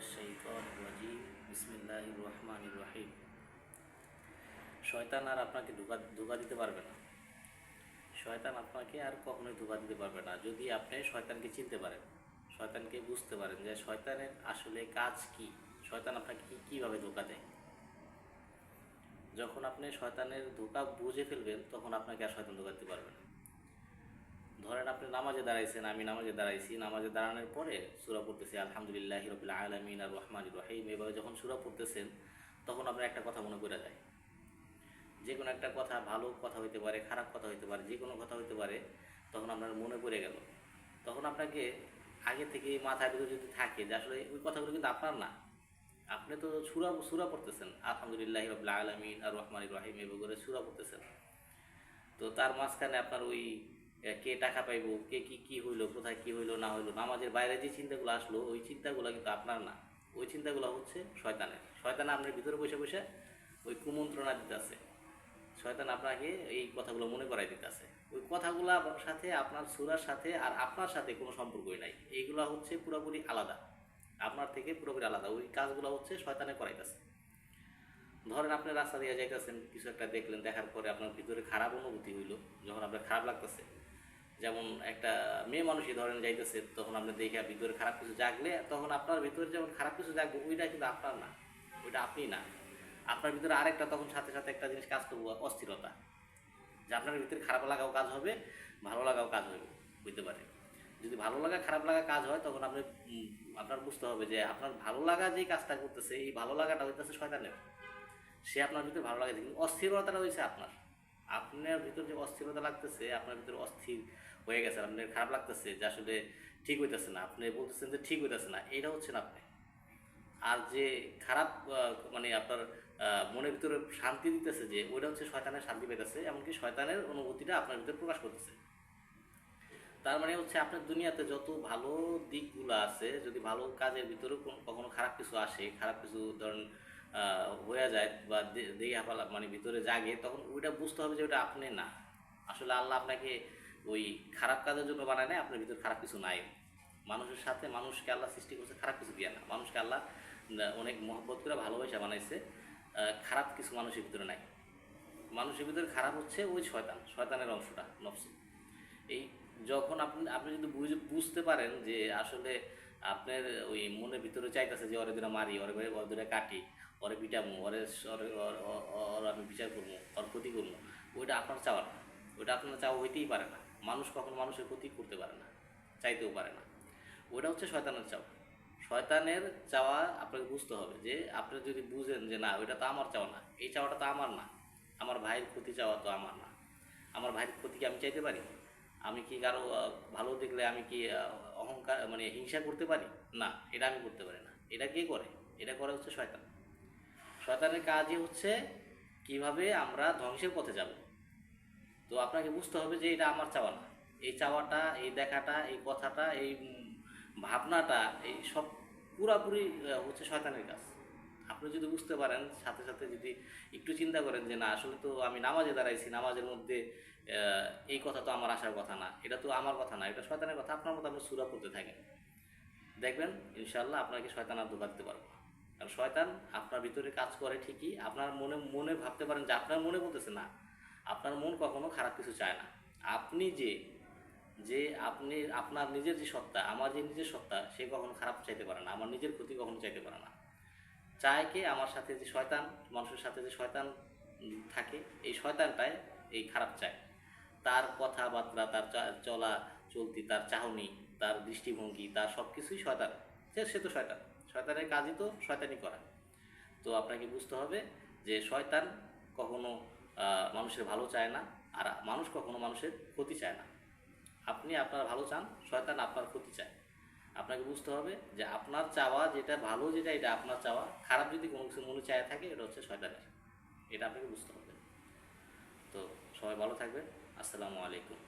মিনাশ-শাইতানির রাজিম। বিসমিল্লাহির রহমানির রহিম। শয়তান আর আপনাকে ধোঁকা দিতে পারবে না। শয়তান আপনাকে আর কখনোই ধোঁকা দিতে পারবে না যদি আপনি শয়তানকে চিনতে পারেন, শয়তানকে বুঝতে পারেন যে শয়তানের আসলে কাজ কি, শয়তান আপনাকে কীভাবে ধোঁকা দেয়। যখন আপনি শয়তানের ধোঁকা বুঝে ফেলবেন তখন আপনাকে আর শয়তান ধোঁকা দিতে পারবে না। ধরেন আপনি নামাজে দাঁড়াইছেন, আমি নামাজে দাঁড়াইছি, নামাজে দাঁড়ানোর পরে সূরা পড়তেছি আলহামদুলিল্লাহি রাব্বিল আলামিন আর রহমানির রহিম, এভাবে যখন সূরা পড়তেছেন তখন আপনার একটা কথা মনে পড়ে যায়। যে কোনো একটা কথা, ভালো কথা হইতে পারে, খারাপ কথা হইতে পারে, যে কোনো কথা হইতে পারে, তখন আপনার মনে পড়ে গেল। তখন আপনাকে আগে থেকে মাথায় ভিতরে যদি থাকে যে আসলে ওই কথাগুলো কিন্তু আপনার না, আপনি তো সূরা পড়তেছেন আলহামদুলিল্লাহি রাব্বিল আলামিন আর রহমানির রহিম এভাবে করে সূরা পড়তেছেন। তো তার মাঝখানে আপনার ওই কে টাকা পাইবো, কে কি হইলো, কোথায় কি হইলো না হইলো, নামাজের বাইরে যে চিন্তাগুলো আসলো ওই চিন্তাগুলো কিন্তু আপনার না, ওই চিন্তাগুলো হচ্ছে শয়তানের। শয়তান আপনার ভিতরে বসে বসে ওই কুমন্ত্রণা দিতেছে। শয়তান আপনাকে এই কথাগুলো মনে করাই দিতেছে। ওই কথাগুলোর সাথে আপনার সূরার সাথে আর আপনার সাথে কোনো সম্পর্কই নাই। এইগুলো হচ্ছে পুরোপুরি আলাদা, আপনার থেকে পুরোপুরি আলাদা। ওই কাজগুলো হচ্ছে শয়তানে করাইতেছে। ধরেন আপনি রাস্তা দিয়ে যাইতেছেন, কিছু একটা দেখলেন, দেখার পরে আপনার ভিতরে খারাপ অনুভূতি হইলো, যখন আপনার খারাপ লাগতেছে, যেমন একটা মেয়ে মানুষই ধরেন যাইতেছে, তখন আপনি দেখে ভিতরে খারাপ কিছু জাগলে তখন আপনার ভিতরে যেমন খারাপ কিছু জাগবে ওইটা কিন্তু আপনার না, ওইটা আপনি না। আপনার ভিতরে আরেকটা তখন সাথে সাথে একটা জিনিস কাজ করবো, অস্থিরতা, যে আপনার ভিতরে খারাপ লাগাও কাজ হবে, ভালো লাগাও কাজ হবে, বুঝতে পারে। যদি ভালো লাগা খারাপ লাগা কাজ হয় তখন আপনি আপনার বুঝতে হবে যে আপনার ভালো লাগা যেই কাজটা করতেছে এই ভালো লাগাটা হইতেছে শয়তানের। সে আপনার ভিতরে ভালো লাগে, কিন্তু অস্থিরতাটা হয়েছে আপনার। আপনার ভিতর যে অস্থিরতা লাগতেছে, আপনার ভিতরে অস্থির হয়ে গেছে, আপনার খারাপ লাগতেছে যে আসলে ঠিক হইতেছে না, আপনি বলতেছেন যে ঠিক হইতেছে না, এটা হচ্ছে না আপনি। আর যে খারাপ মানে আপনার মনের ভিতরে শান্তি দিতেছে যে ওইটা হচ্ছে শয়তানের শান্তি পেতেছে, এমনকি শয়তানের অনুভূতিটা আপনার ভিতরে প্রকাশ করতেছে। তার মানে হচ্ছে আপনার দুনিয়াতে যত ভালো দিকগুলো আছে, যদি ভালো কাজের ভিতরে কখনো খারাপ কিছু আসে, খারাপ কিছু ধরেন হয়ে যায় বা দেখে হাফালা মানে ভিতরে জাগে, তখন ওইটা বুঝতে হবে যে ওটা আপনি না। আসলে আল্লাহ আপনাকে ওই খারাপ কাজের জন্য বানায় না, আপনার ভিতরে খারাপ কিছু নাই। মানুষের সাথে মানুষকে আল্লাহ সৃষ্টি করছে খারাপ কিছু দিয়ে না, মানুষকে আল্লাহ অনেক মহব্বত করে ভালোবাসা বানাইছে। খারাপ কিছু মানুষের ভিতরে নাই। মানুষের ভিতরে খারাপ হচ্ছে ওই শয়তানের অংশটা, নফস। এই যখন আপনি আপনি যদি বুঝতে পারেন যে আসলে আপনার ওই মনের ভিতরে চাইতেছে যে ওরে দুরা মারি, ওরে দুরা কাটি, ওরে পিটামো, ওর আমি বিচার করবো, ওর ক্ষতি করবো, ওইটা আপনার চাওয়া না, ওইটা আপনার চাওয়া হইতেই পারে না। মানুষ কখনো মানুষের ক্ষতি করতে পারে না, চাইতেও পারে না। ওইটা হচ্ছে শয়তানের চাওয়া। শয়তানের চাওয়া আপনাকে বুঝতে হবে যে আপনি যদি বুঝেন যে না ওইটা তো আমার চাওয়া না, এই চাওয়াটা তো আমার না, আমার ভাইয়ের ক্ষতি চাওয়া তো আমার না, আমার ভাইয়ের ক্ষতি কি আমি চাইতে পারি? আমি কি কারো ভালো দেখলে আমি কি অহংকার মানে হিংসা করতে পারি? না, এটা আমি করতে পারি না। এটা কে করে? এটা করে হচ্ছে শয়তান। শয়তানের কাজই হচ্ছে কিভাবে আমরা ধ্বংসের পথে যাব। তো আপনাকে বুঝতে হবে যে এটা আমার চাওয়া না, এই চাওয়াটা, এই দেখাটা, এই কথাটা, এই ভাবনাটা, এই সব পুরাপুরি হচ্ছে শয়তানের কাজ। আপনি যদি বুঝতে পারেন, সাথে সাথে যদি একটু চিন্তা করেন যে না আসলে তো আমি নামাজে দাঁড়াইছি, নামাজের মধ্যে এই কথা তো আমার আসার কথা না, এটা তো আমার কথা না, এটা শয়তানের কথা, আপনার মতো আপনি সূরা পড়তে থাকেন, দেখবেন ইনশাআল্লাহ আপনাকে শয়তান আর ধোঁকা দিতে পারবে না। কারণ শয়তান আপনার ভিতরে কাজ করে ঠিকই, আপনার মনে মনে ভাবতে পারেন যে আপনার মনে বলতেছে না, আপনার মন কখনো খারাপ কিছু চায় না। আপনি যে যে আপনি আপনার নিজের যে সত্তা, আমার যে নিজের সত্তা, সে কখনো খারাপ চাইতে পারে না, আমার নিজের ক্ষতি কখনো চাইতে পারে না। চায় কে? আমার সাথে যে শয়তান, মানুষের সাথে যে শয়তান থাকে, এই শয়তানটাই এই খারাপ চায়। তার কথাবার্তা, তার চলা চলতি, তার চাহনি, তার দৃষ্টিভঙ্গি, তার সব কিছুই শয়তান। সে তো শয়তান, শয়তানের কাজই তো শয়তানি করা। তো আপনাকে বুঝতে হবে যে শয়তান কখনো মানুষের ভালো চায় না, আর মানুষ কখনো মানুষের ক্ষতি চায় না। আপনি আপনার ভালো চান, শয়তান আপনার ক্ষতি চায়। আপনাকে বুঝতে হবে যে আপনার চাওয়া যেটা ভালো, যেটা এটা আপনার চাওয়া, খারাপ যদি কোনো কিছু মনে চায় থাকে এটা হচ্ছে শয়তানের। এটা আপনাকে বুঝতে হবে। তো সবাই ভালো থাকবেন। আসসালামু আলাইকুম।